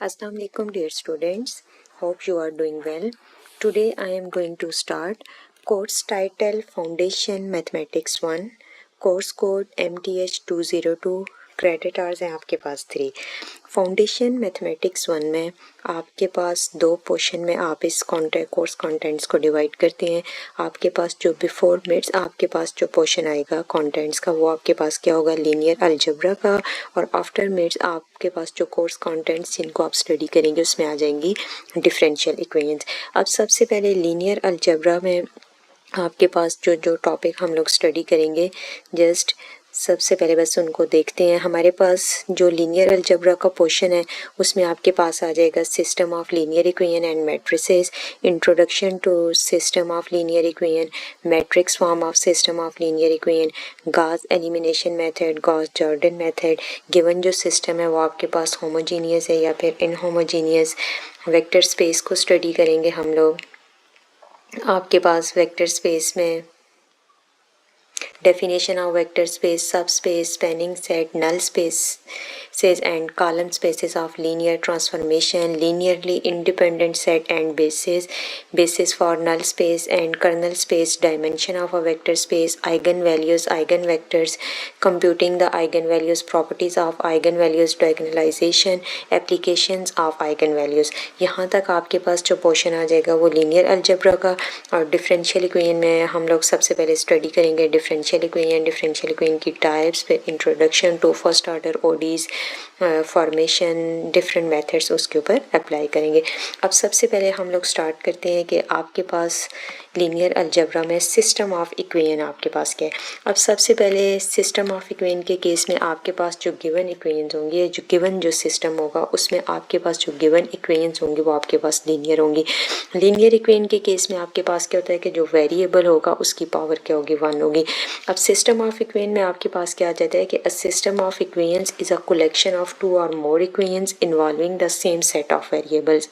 Assalamu alaikum dear students. Hope you are doing well. Today I am going to start course title Foundation Mathematics 1, course code MTH202, credit hours हैं आपके पास 3. Foundation mathematics 1 में आपके पास दो portion में आप इस course contents को divide करते हैं. आपके पास जो बिफोर मिड्स आपके पास जो पोर्शन आएगा कंटेंट्स का वो आपके पास क्या होगा, लीनियर अलजेब्रा का. और आफ्टर मिड्स आपके पास जो कोर्स कंटेंट्स जिनको आप स्टडी करेंगे उसमें आ जाएंगी डिफरेंशियल इक्वेशंस. अब सबसे पहले लीनियर अलजेब्रा में आपके पास जो टॉपिक हम लोग स्टडी करेंगे, जस्ट सबसे पहले बस उनको देखते हैं. हमारे पास जो लीनियर अलजेब्रा का पोर्शन है उसमें आपके पास आ जाएगा system of linear equation and matrices, introduction to system of linear equation, matrix form of system of linear equation, Gauss elimination method, Gauss Jordan method. Given जो सिस्टम है वो आपके पास होमोजीनियस है या फिर इनहोमोजीनियस. वेक्टर स्पेस को study करेंगे हम लोग. आपके पास वेक्टर स्पेस में definition of vector space, subspace, spanning set, null spaces and column spaces of linear transformation, linearly independent set and basis for null space and kernel space, dimension of a vector space, eigenvalues, eigenvectors, computing the eigenvalues, properties of eigenvalues, diagonalization, applications of eigenvalues. यहाँ तक आपके पास जो portion आ जाएगा वो linear algebra का. और differential equation में हम लोग सबसे पहले स्टडी करेंगे डिफरेंशियल इक्वेशन की टाइप्स, फिर introduction to first order ODEs, formation, different methods उसके ऊपर अप्लाई करेंगे. अब सबसे पहले हम लोग स्टार्ट करते हैं कि आपके पास लीनियर अलजेब्रा में सिस्टम ऑफ इक्वेशन आपके पास क्या है. अब सबसे पहले सिस्टम ऑफ इक्वेशन के केस में आपके पास जो गिवन इक्वेशंस होंगे, जो गिवन जो सिस्टम होगा उसमें आपके पास जो गिवन इक्वेशंस होंगे वो आपके पास लीनियर होंगी. लीनियर इक्वेशन के केस में आपके पास क्या होता है कि जो वेरिएबल होगा उसकी पावर क्या होगी, 1 होगी. अब सिस्टम ऑफ इक्वेशन में आपके पास क्या आ जाता है कि a system of equations is a collection of 2 or more equations involving the same set of variables.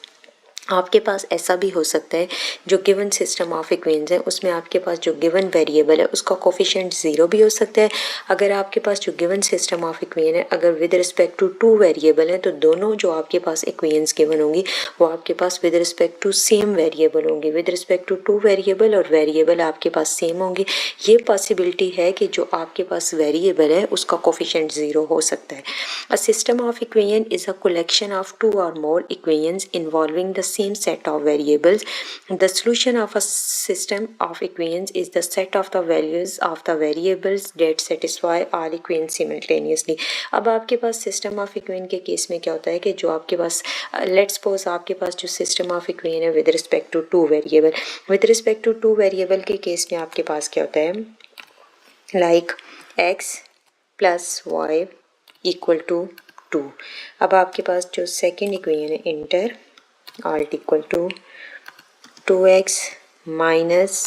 आपके पास ऐसा भी हो सकता है जो गिवन सिस्टम ऑफ इक्वेशंस है उसमें आपके पास जो गिवन वेरिएबल है उसका कोफिशिएंट 0 भी हो सकता है. अगर आपके पास जो गिवन सिस्टम ऑफ इक्वेशन है अगर विद रिस्पेक्ट टू 2 वेरिएबल है तो दोनों जो आपके पास इक्वेशंस गिवन होंगी वो आपके पास with respect to same variable होंगी. विद रिस्पेक्ट टू 2 वेरिएबल और वेरिएबल आपके पास सेम होंगे. ये पॉसिबिलिटी है कि जो आपके पास वेरिएबल है उसका कोफिशिएंट 0 हो सकता है. A system of equation is a collection of 2 or more equations involving the same set of variables. The solution of a system of equations is the set of the values of the variables that satisfy all equations simultaneously. अब आपके पास system of equation के case में क्या होता है कि जो आपके पास लेट्स सपोज आपके पास जो सिस्टम ऑफ इक्वेशन है with respect to 2 variable, with respect to 2 variable के केस में आपके पास क्या होता है, like x plus y equal to 2. अब आपके पास जो सेकेंड इक्वेशन है enter alt equal to 2x minus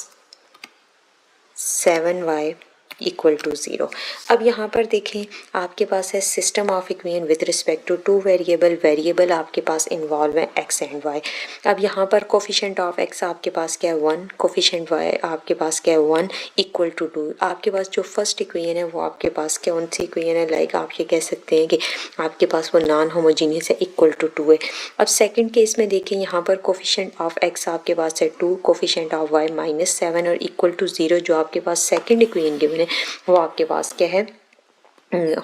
7y equal to 0. अब यहाँ पर देखें आपके पास है system of equation with respect to 2 variable आपके पास इन्वॉल्व है x एंड y. अब यहाँ पर कोफिशिएंट ऑफ x आपके पास क्या है 1, कोफिशिएंट y आपके पास क्या है 1 इक्वल टू 2. आपके पास जो फर्स्ट इक्वेशन है वो आपके पास क्या कौन सी इक्वेशन है, लाइक आप ये कह सकते हैं कि आपके पास वो नॉन होमोजीनियस है इक्वल टू 2 है. अब सेकेंड केस में देखें यहाँ पर कोफिशिएंट ऑफ x आपके पास है 2, कोफिशिएंट ऑफ y -7 और इक्वल टू 0. जो आपके पास सेकेंड इक्वेशन गिवन है वो आपके पास क्या है,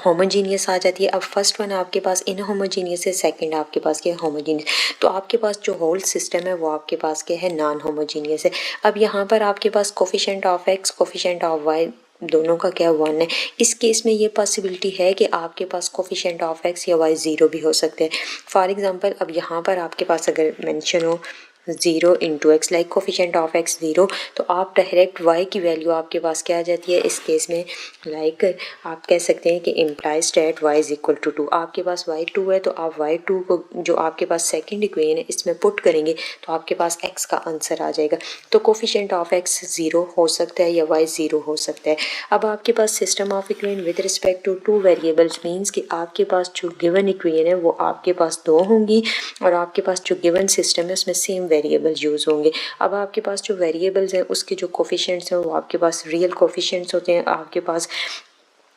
होमोजीनियस आ जाती है. अब फर्स्ट वन आपके पास इनहोमोजीनियस है, सेकंड आपके पास क्या है होमोजीनियस. तो आपके पास जो होल सिस्टम है वो आपके पास क्या है, नॉन होमोजीनियस है. अब यहाँ पर आपके पास coefficient of x coefficient of y दोनों का क्या 1 है. इस केस में ये पॉसिबिलिटी है कि आपके पास कोफिशिएंट ऑफ x या y 0 भी हो सकते हैं. फॉर एग्जांपल अब यहाँ पर आपके पास अगर मेंशन हो 0 into x, like coefficient of x 0, तो आप डायरेक्ट y की वैल्यू आपके पास क्या आ जाती है इस केस में, लाइक आप कह सकते हैं कि implies that y is equal to 2. आपके पास y 2 है तो आप y 2 को जो आपके पास सेकंड इक्वेशन है इसमें पुट करेंगे तो आपके पास x का आंसर आ जाएगा. तो कोफिशिएंट ऑफ x 0 हो सकता है या y 0 हो सकता है. अब आपके पास system of equation with respect to 2 variables means कि आपके पास जो गिवन इक्वेशन है वो आपके पास 2 होंगी और आपके पास जो गिवन सिस्टम है उसमें सेम वेरिएबल्स यूज होंगे. अब आपके पास जो वेरिएबल्स हैं उसके जो कोफिशिएंट्स हैं वो आपके पास रियल कोफिशिएंट्स होते हैं. आपके पास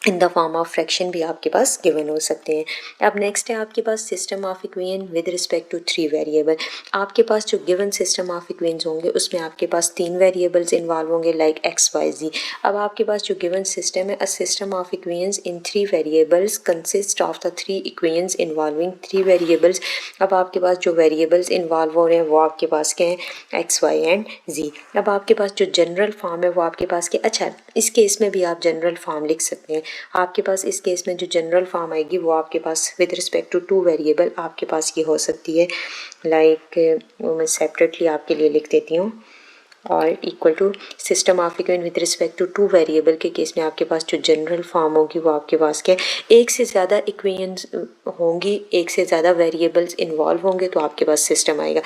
in the form of fraction भी आपके पास गिवन हो सकते हैं। अब नेक्स्ट है आपके पास system of equation with respect to 3 variable. आपके पास जो गिवन सिस्टम ऑफ इक्वेशंस होंगे उसमें आपके पास 3 वेरिएबल्स इन्वॉल्व होंगे लाइक एक्स वाई जी। अब आपके पास जो गिवन सिस्टम है, a system of equations in 3 variables consist of the 3 equations involving 3 variables. अब आपके पास जो वेरिएबल्स इन्वॉल्व हो रहे हैं वो आपके पास क्या है, एक्स वाई एंड जी। अब आपके पास जो जनरल फॉर्म है वो आपके पास क्या, अच्छा इस केस में भी आप जनरल फॉर्म लिख सकते हैं। आपके पास इस केस में जो जनरल फॉर्म आएगी वो आपके पास विद रिस्पेक्ट टू 2 वेरिएबल आपके पास ये हो सकती है लाइक वो मैं सेपरेटली आपके लिए लिख देती हूँ। और equal to system of equation with respect to 2 variable के केस में आपके पास जो जनरल फॉर्म होगी वो आपके पास क्या है, एक से ज़्यादा इक्वेशंस होंगी, एक से ज़्यादा वेरिएबल्स इन्वॉल्व होंगे तो आपके पास सिस्टम आएगा।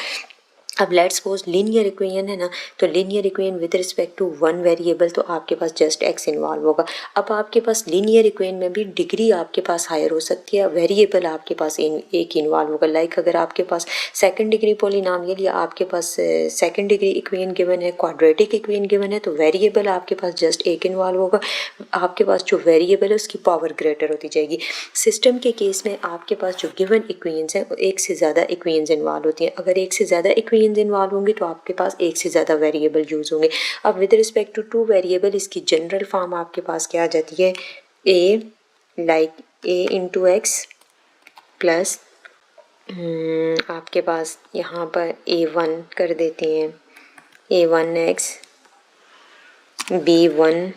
अब लेट्स सपोज लीनियर इक्वेशन है ना, तो linear equation with respect to 1 variable तो आपके पास जस्ट एक्स इन्वॉल्व होगा। अब आपके पास लीनियर इक्वेशन में भी डिग्री आपके पास हायर हो सकती है, वेरिएबल आपके पास एक इन्वॉल्व होगा। लाइक अगर आपके पास सेकंड डिग्री पॉलिनॉमियल या आपके पास सेकंड डिग्री इक्वेशन गिवन है, क्वाड्रेटिक इक्वेशन गिवन है, तो वेरिएबल आपके पास जस्ट एक इन्वॉल्व होगा। आपके पास जो वेरिएबल है उसकी पावर ग्रेटर होती जाएगी। सिस्टम के केस में आपके पास जो गिवन इक्वेशंस हैं एक से ज़्यादा इक्वेशंस इन्वॉल्व होती हैं। अगर एक से ज़्यादा इक्वेशंस इन्वॉल्व होंगे तो आपके पास एक से ज़्यादा वेरिएबल यूज़ होंगे। अब विद रिस्पेक्ट टू 2 वेरिएबल इसकी जनरल फॉर्म आपके पास क्या आ जाती है, a like a into x plus आपके पास यहाँ पर A1 कर देते हैं, A1x B1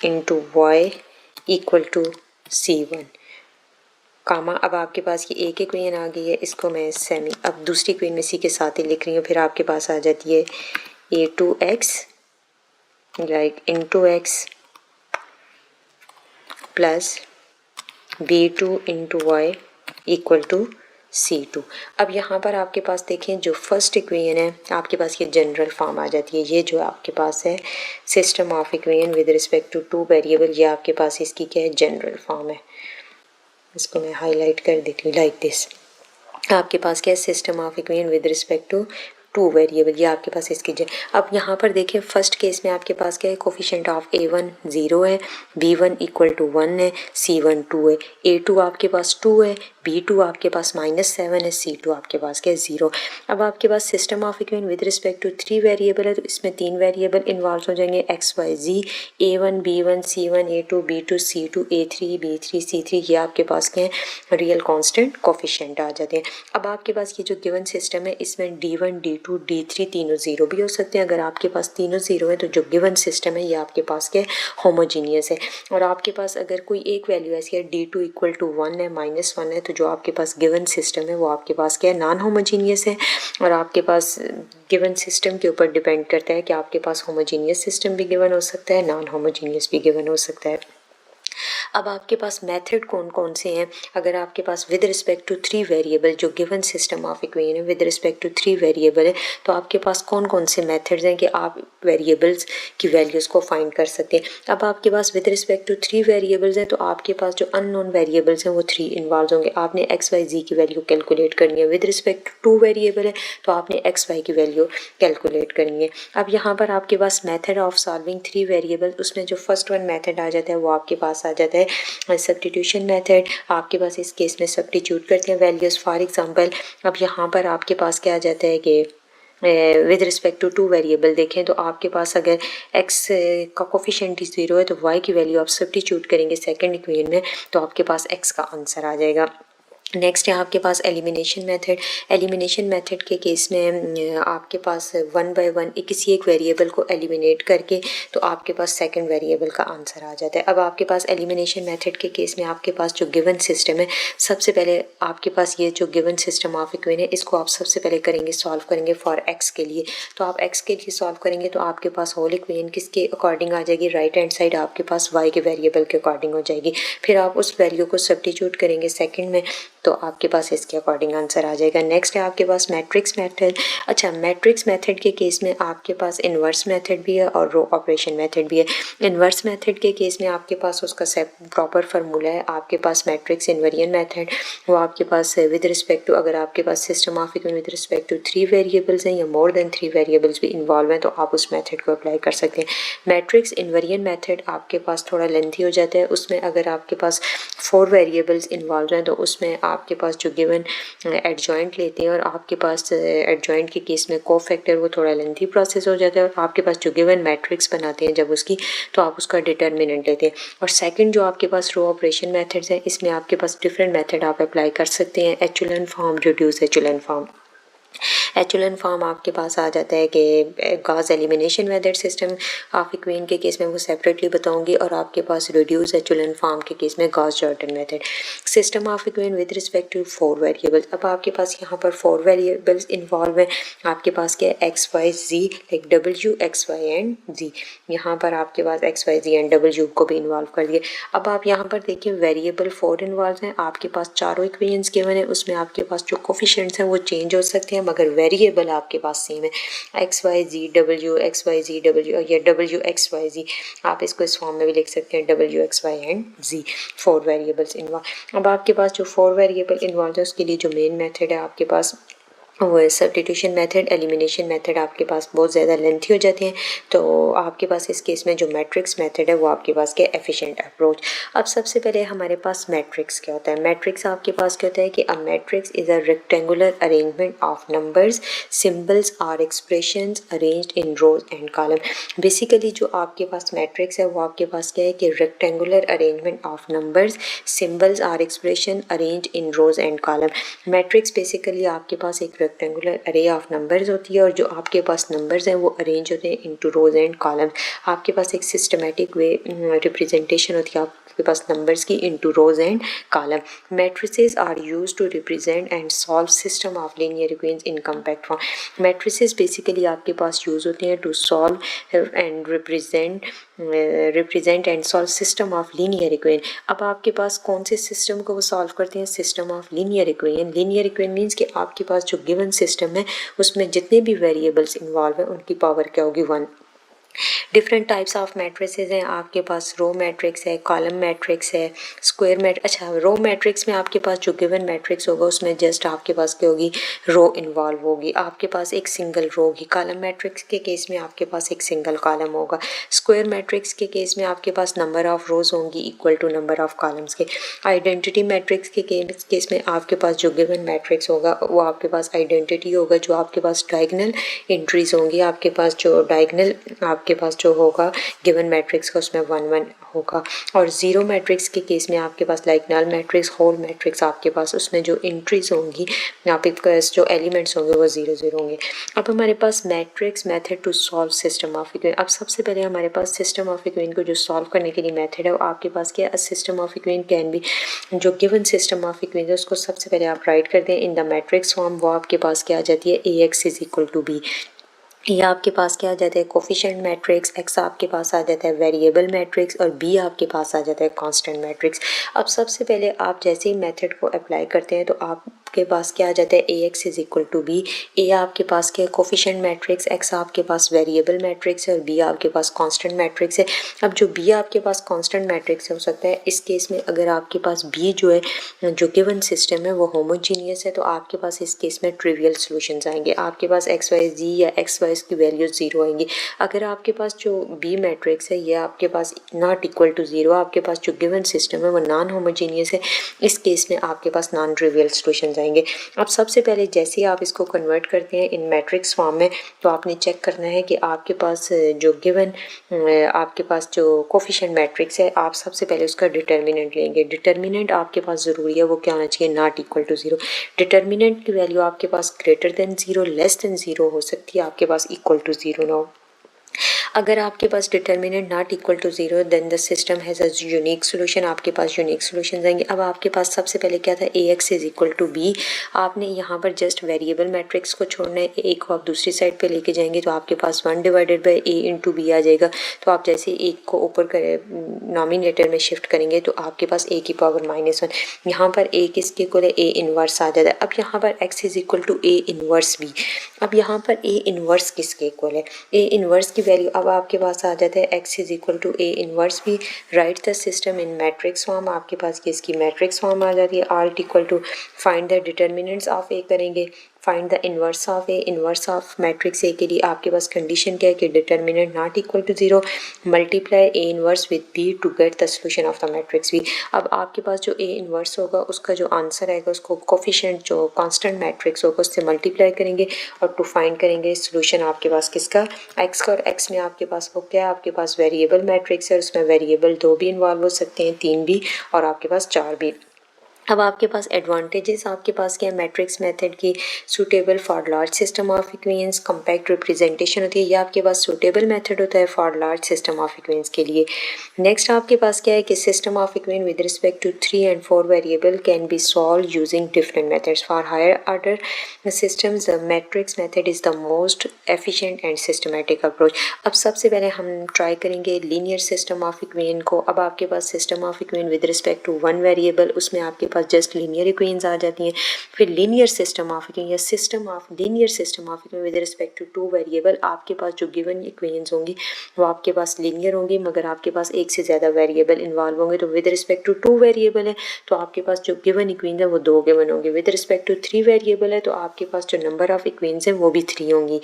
into y equal to C1 comma. अब आपके पास ये एक इक्वेशन आ गई है, इसको मैं सेमी अब दूसरी इक्वेशन में सी के साथ ही लिख रही हूँ। फिर आपके पास आ जाती है A2x like into x plus B2 into y equal to C2। अब यहाँ पर आपके पास देखें जो फर्स्ट इक्वेशन है आपके पास ये जनरल फॉर्म आ जाती है। ये जो आपके पास है system of equation with respect to 2 variable, ये आपके पास इसकी क्या है, जनरल फॉर्म है। इसको मैं हाईलाइट कर देती हूँ लाइक दिस। आपके पास क्या है, system of equation with respect to 2 variable, ये आपके पास इसकी अब यहाँ पर देखिए फर्स्ट केस में आपके पास क्या है, कोफिशिएंट ऑफ A1 0 है, B1 इक्वल टू 1 है, C1 2 है, A2 आपके पास 2 है, B2 आपके पास -7 है, C2 आपके पास क्या है 0। अब आपके पास system of equation with respect to 3 variable है तो इसमें 3 वेरिएबल इन्वॉल्व हो जाएंगे एक्स वाई जी, A1 B1 C1 A2 B2 C2 A3 B3 C3, ये आपके पास क्या है, रियल कांस्टेंट कोफिशिएंट आ जाते हैं। अब आपके पास ये जो गिवन सिस्टम है इसमें D1 D2 D3 तीनों ज़ीरो भी हो सकते हैं। अगर आपके पास तीनों ज़ीरो है तो जो गिवन सिस्टम है ये आपके पास क्या है, होमोजीनियस है। और आपके पास अगर कोई एक वैल्यू ऐसी है D2 इक्वल टू 1 है -1 है तो जो आपके पास गिवन सिस्टम है वो आपके पास क्या है, नॉन होमोजीनियस है। और आपके पास गिवन सिस्टम के ऊपर डिपेंड करता है कि आपके पास होमोजीनियस सिस्टम भी गिवन हो सकता है, नॉन होमोजीनियस भी गिवन हो सकता है। अब आपके पास मेथड कौन कौन से हैं, अगर आपके पास विद रिस्पेक्ट टू 3 वेरिएबल जो गिवन सिस्टम ऑफ इक्वेशन है विद रिस्पेक्ट टू 3 वेरिएबल है तो आपके पास कौन कौन से मेथड्स हैं कि आप वेरिएबल्स की वैल्यूज़ को फाइंड कर सकते हैं। अब आपके पास विद रिस्पेक्ट टू 3 वेरिएबल्स हैं तो आपके पास जो अननोन वेरिएबल्स हैं वो 3 इन्वॉल्व होंगे। आपने एक्स वाई जी की वैल्यू कैलकुलेट करनी है। विद रिस्पेक्ट टू 2 वेरिएबल है तो आपने एक्स वाई की वैल्यू कैलकुलेट करनी है। अब यहाँ पर आपके पास मेथड ऑफ सॉल्विंग 3 वेरिएबल, उसमें जो फर्स्ट वन मेथड आ जाता है वो आपके पास आ जाता है सब्स्टिट्यूशन मेथड। आपके पास इस केस में सब्स्टिट्यूट करते हैं वैल्यूज़। फॉर एग्जांपल अब यहाँ पर आपके पास क्या आ जाता है कि विद रिस्पेक्ट टू 2 वेरिएबल देखें तो आपके पास अगर x का कोफिशिएंट 0 है तो y की वैल्यू आप सब्स्टिट्यूट करेंगे सेकंड इक्वेशन में तो आपके पास x का आंसर आ जाएगा। नेक्स्ट है आपके पास एलिमिनेशन मेथड। एलिमिनेशन मेथड के केस में आपके पास 1 बाय 1 किसी एक वेरिएबल को एलिमिनेट करके तो आपके पास सेकंड वेरिएबल का आंसर आ जाता है। अब आपके पास एलिमिनेशन मेथड के केस में आपके पास जो गिवन सिस्टम है, सबसे पहले आपके पास ये जो गिवन सिस्टम ऑफ इक्वेशन है इसको आप सबसे पहले करेंगे सॉल्व करेंगे फॉर एक्स के लिए। तो आप एक्स के लिए सॉल्व करेंगे तो आपके पास होल इक्वेशन किसके अकॉर्डिंग आ जाएगी, राइट हैंड साइड आपके पास वाई के वेरिएबल के अकॉर्डिंग हो जाएगी। फिर आप उस वैल्यू को सब्स्टिट्यूट करेंगे सेकेंड में तो आपके पास इसके अकॉर्डिंग आंसर आ जाएगा। नेक्स्ट है आपके पास मैट्रिक्स मेथड। अच्छा, मैट्रिक्स मेथड के केस में आपके पास इन्वर्स मेथड भी है और रो ऑपरेशन मेथड भी है। इन्वर्स मेथड के केस में आपके पास उसका प्रॉपर फार्मूला है। आपके पास मैट्रिक्स इन्वर्जन मेथड वो आपके पास विद रिस्पेक्ट टू, अगर आपके पास system of equation with respect to 3 variables हैं या मोर देन 3 वेरिएबल्स भी इन्वॉल्व हैं तो आप उस मेथड को अप्लाई कर सकते हैं। मैट्रिक्स इन्वर्जन मेथड आपके पास थोड़ा लेंथी हो जाता है। उसमें अगर आपके पास 4 वेरिएबल्स इन्वॉल्व हैं तो उसमें आपके पास जो गिवन एडजॉइंट लेते हैं और आपके पास एडजॉइंट के केस में कोफैक्टर वो थोड़ा लेंथी प्रोसेस हो जाता है। और आपके पास जो गिवन मैट्रिक्स बनाते हैं जब उसकी, तो आप उसका डिटर्मिनेंट लेते हैं। और सेकंड जो आपके पास रो ऑपरेशन मेथड्स हैं, इसमें आपके पास डिफरेंट मेथड आप अप्लाई कर सकते हैं। Echelon form, reduce echelon form. Echelon form आपके पास आ जाता है कि Gauss elimination method system of equation के केस में वो सेपरेटली बताऊंगी, और आपके पास रिड्यूस एचुलन फॉर्म के केस में Gauss Jordan method. System of equation with respect to 4 variables. अब आपके पास यहाँ पर 4 वेरिएबल्स इन्वॉल्व हैं। आपके पास क्या है, एक्स वाई जी, लाइक डब्ल्यू एक्स वाई एंड जी। यहाँ पर आपके पास एक्स वाई जी एंड डब्ल्यू को भी इन्वॉल्व कर दिए। अब आप यहाँ पर देखिए वेरिएबल 4 इन्वॉल्व हैं। आपके पास चारों इक्वेशंस गिवन है, उसमें आपके पास जो कोफिशिएंट्स हैं वो चेंज हो सकते हैं मगर वेरिएबल आपके पास सेम है। X Y Z W, x Y Z W या डब्ल्यू एक्स वाई जी, आप इसको इस फॉर्म में भी लिख सकते हैं, W x Y and Z, 4 variables involve. अब आपके पास जो 4 वेरिएबल इन्वॉल्व है उसके लिए जो मेन मेथड है आपके पास वो है सब्स्टिट्यूशन मेथड। एलिमिनेशन मेथड आपके पास बहुत ज़्यादा लेंथी हो जाती हैं, तो आपके पास इस केस में जो मैट्रिक्स मेथड है वो आपके पास क्या, एफिशिएंट अप्रोच। अब सबसे पहले हमारे पास मैट्रिक्स क्या होता है। मैट्रिक्स आपके पास क्या होता है कि a matrix is a rectangular arrangement of numbers, symbols और expressions arranged in rows and column. Basically जो आपके पास मैट्रिक्स है वो आपके पास क्या है कि rectangular arrangement of numbers, symbols और expression arranged in rows and column. Matrix basically आपके पास एक रेक्टेंगुलर अरे ऑफ नंबर्स होती है और जो आपके पास नंबर्स हैं वो अरेंज होते हैं इनटू रोज एंड कॉलम। आपके पास एक सिस्टमैटिक वे रिप्रेजेंटेशन होती है आपके पास नंबर्स की into rows and column. Matrices are used to represent and solve system of linear equations in compact form. Matrices basically आपके पास यूज होते हैं to solve and represent and solve system of linear equation. अब आपके पास कौन से system को वो सॉल्व करते हैं, system of linear equation. Linear equation means कि आपके पास जो गिवन सिस्टम है उसमें जितने भी वेरिएबल्स इन्वॉल्व हैं उनकी पावर क्या होगी, 1। डिफरेंट टाइप्स ऑफ मैट्रिसेस हैं आपके पास। रो मैट्रिक्स है, कॉलम मैट्रिक्स है, स्क्वायर मैट्रिक्स। अच्छा, रो मैट्रिक्स में आपके पास जो गिवन मैट्रिक्स होगा उसमें जस्ट आपके पास क्या होगी, रो इन्वॉल्व होगी, आपके पास एक सिंगल रो होगी। कॉलम मैट्रिक्स के केस में आपके पास एक सिंगल कॉलम होगा। स्क्वायर मैट्रिक्स के केस में आपके पास नंबर ऑफ रोज होंगी equal to number of columns के। आइडेंटिटी मैट्रिक्स के केस में आपके पास जो गिवन मैट्रिक्स होगा वो आपके पास आइडेंटिटी होगा। जो आपके पास डायगोनल एंट्रीज होंगी, आपके पास जो डायगोनल आपके पास जो होगा गिवन मैट्रिक्स का उसमें 1 1 होगा। और ज़ीरो मैट्रिक्स के केस में आपके पास like null matrix, whole matrix, आपके पास उसमें जो एंट्रीज होंगी आपके पास जो एलिमेंट्स होंगे वो 0 0 होंगे। अब हमारे पास matrix method to solve system of equation. अब सबसे पहले हमारे पास सिस्टम ऑफ इक्वेशन को जो सॉल्व करने के लिए मेथड है वो आपके पास क्या है, system of equation can be, जो गिवन सिस्टम ऑफ इक्वेशन है उसको सबसे पहले आप राइट कर दें इन द मैट्रिक्स फॉर्म। वो आपके पास क्या आ जाती है, AX is equal to B। या आपके पास क्या आ जाता है, कोफिशिएंट मैट्रिक्स। एक्स आपके पास आ जाता है वेरिएबल मैट्रिक्स और बी आपके पास आ जाता है कांस्टेंट मैट्रिक्स। अब सबसे पहले आप जैसे ही मेथड को अप्लाई करते हैं तो आपके पास क्या आ जाता है, AX is equal to B। A आपके पास क्या है, कोफिशिएंट मैट्रिक्स, एक्स आपके पास वेरिएबल मैट्रिक्स है और बी आपके पास कांस्टेंट मैट्रिक्स है। अब जो बी आपके पास कांस्टेंट मैट्रिक्स हो सकता है, इस केस में अगर आपके पास बी जो है जो गिवन सिस्टम है वो होमोजीनियस है तो आपके पास इस केस में ट्रिवियल सॉल्यूशंस आएंगे। आपके पास एक्स वाई जी या एक्स वाई की वैल्यू 0 आएंगी। अगर आपके पास जो बी मैट्रिक्स है ये आपके पास नॉट इक्वल टू 0, आपके पास जो गिवन सिस्टम है वो नॉन होमोजीनियस है, इस केस में आपके पास नॉन ट्रिवियल सॉल्यूशंस आएंगे। अब सबसे पहले जैसे ही आप इसको कन्वर्ट करते हैं इन मैट्रिक्स फॉर्म में तो आपने चेक करना है कि आपके पास जो गिवन आपके पास जो कोफिशिएंट मैट्रिक्स है आप सबसे पहले उसका डिटर्मिनेंट लेंगे। डिटर्मिनेंट आपके पास ज़रूरी है वो क्या होना चाहिए, नॉट इक्वल टू 0। डिटर्मिनेंट की वैल्यू आपके पास ग्रेटर देन 0, लेस देन 0 हो सकती है, आपके पास इक्वल टू 0 ना हो। अगर आपके पास determinant not equal to zero then the system has a unique solution, आपके पास यूनिक सोल्यूशन आएंगे। अब आपके पास सबसे पहले क्या था, a x is equal to b. आपने यहाँ पर जस्ट वेरिएबल मैट्रिक्स को छोड़ना है, ए को आप दूसरी साइड पे लेके जाएंगे तो आपके पास 1 divided by a into b आ जाएगा। तो आप जैसे एक को ऊपर नॉमिनेटर में शिफ्ट करेंगे तो आपके पास ए की पावर -1। यहाँ पर ए किसके इक्वल है, ए इनवर्स आ जाता है। अब यहाँ पर x is equal to A inverse B. अब यहाँ पर ए इनवर्स किसके इक्वल है, ए इनवर्स की वैल्यू अब आपके पास आ जाता है x is equal to A inverse b. Write the system in matrix form, आपके पास किसकी मैट्रिक्स फॉर्म आ जाती है। Alt equal to find the determinants of a करेंगे, find the inverse of a. Inverse of matrix a के लिए आपके पास कंडीशन क्या है कि determinant not equal to zero, multiply a inverse with b to get the solution of the matrix b. अब आपके पास जो ए इनवर्स होगा उसका जो आंसर आएगा उसको कोफिशिएंट जो कांस्टेंट मैट्रिक्स होगा उससे मल्टीप्लाई करेंगे और टू फाइंड करेंगे सोल्यूशन आपके पास किसका, एक्स का। और एक्स में आपके पास वो क्या है, आपके पास वेरिएबल मैट्रिक्स है, उसमें वेरिएबल 2 भी इन्वॉल्व हो सकते हैं, 3 भी और आपके पास 4 भी। अब आपके पास एडवांटेजेस आपके पास क्या है मैट्रिक्स मेथड की, suitable for large system of equations, compact representation होती है, ये आपके पास सूटेबल मेथड होता है for large system of equations के लिए। नेक्स्ट आपके पास क्या है कि system of equation with respect to 3 and 4 variable can be solve using different methods. For higher order systems the matrix method is the most efficient and systematic approach. अब सबसे पहले हम ट्राई करेंगे लीनियर सिस्टम ऑफ इक्वेशन को। अब आपके पास system of equation with respect to 1 variable, उसमें आपके पास जस्ट लीनियर इक्वेशंस आ जाती हैं। फिर लीनियर सिस्टम ऑफ इक्वेशन या system of linear system of equation with respect to 2 variable, आपके पास जो गिवन इक्वेशंस होंगी वो आपके पास लीनियर होंगी, मगर आपके पास एक से ज़्यादा वेरिएबल इन्वॉल्व होंगे। तो विद रिस्पेक्ट टू 2 वेरिएबल है तो आपके पास जो गिवन इक्वेशन है वो 2 गिवन होंगे। विद रिस्पेक्ट टू 3 वेरिएबल है तो आपके पास जो नंबर ऑफ इक्वेशंस है वो भी 3 होंगी।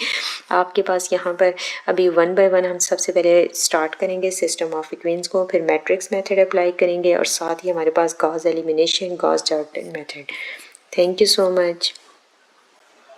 आपके पास यहाँ पर अभी 1 बाय 1 हम सबसे पहले स्टार्ट करेंगे सिस्टम ऑफ इक्वेशंस को, फिर मैट्रिक्स मेथड अप्लाई करेंगे और साथ ही हमारे पास Gauss elimination, Gauss Jordan method. Thank you so much.